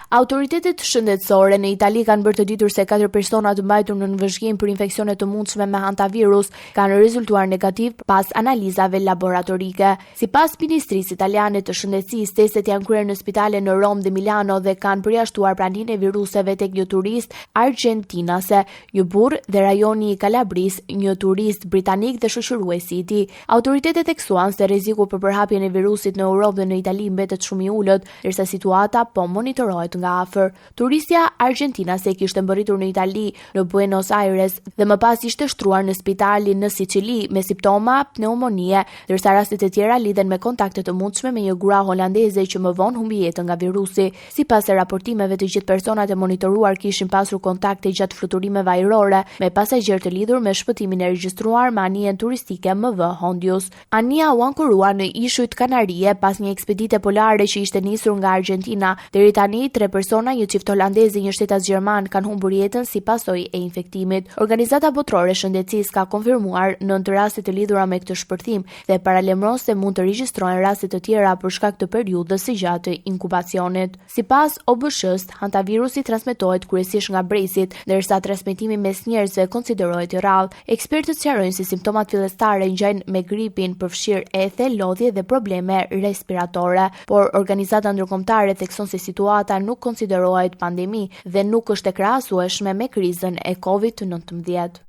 Autoritetet shëndetësore në Itali kanë bërë të ditur se 4 persona të mbajtur në nënvëzhgim për infeksione të mundshme me hantavirus kanë rezultuar negativ pas analizave laboratorike. Sipas Ministrisë Italiane të Shëndetësisë, testet janë kryer në spitale në Rom dhe Milano dhe kanë përjashtuar praninë e viruseve tek një turist argjentinase, një burr dhe rajoni i Kalabris, një turist britanik dhe shoqëruesi i tij. Autoritetet theksuan se rreziku për përhapjen e virusit në Europë dhe në Itali mbetet shumë i ulët, ndërsa situata po monitorohet nga afër. Turistja argjentinase kishte mbërritur në Itali, në Buenos Aires dhe më pas ishte shtruar në spitalin në Sicili me simptoma pneumonie, ndërsa rastet e tjera lidhen me kontakte të mundshme me një gra holandeze që më vonë humbi jetën nga virusi. Sipas raportimeve, të gjithë personat e monitoruar kishin pasur kontakte gjatë fluturimeve ajrore me pasagjerë të lidhur me shpëtimin e regjistruar me anijen turistike MV Hondius. Ania u ankorua në ishujt Kanarie pas një ekspedite polare që ishte nisur nga Argentina. Deri tani 3 persona, një çift holandez dhe një shtetas gjerman kanë humbur jetën si pasojë e infektimit. Organizata Botërore e Shëndetësisë ka konfirmuar 9 raste të lidhura me këtë shpërthim dhe paralajmëron se mund të regjistrohen raste të tjera për shkak të periudhës së gjatë të inkubacionit. Sipas OBSH-s, hantavirusi transmetohet kryesisht nga bresit, ndërsa transmetimi mes njerëzve konsiderohet i rrallë. Ekspertët sqarojnë se simptomat fillestare ngjajnë me gripin, përfshirë ethe, lodhje dhe probleme respiratore, por organizata ndërkombëtare thekson se situata nuk konsiderohet pandemi dhe nuk është e krahasueshme me krizën e COVID-19.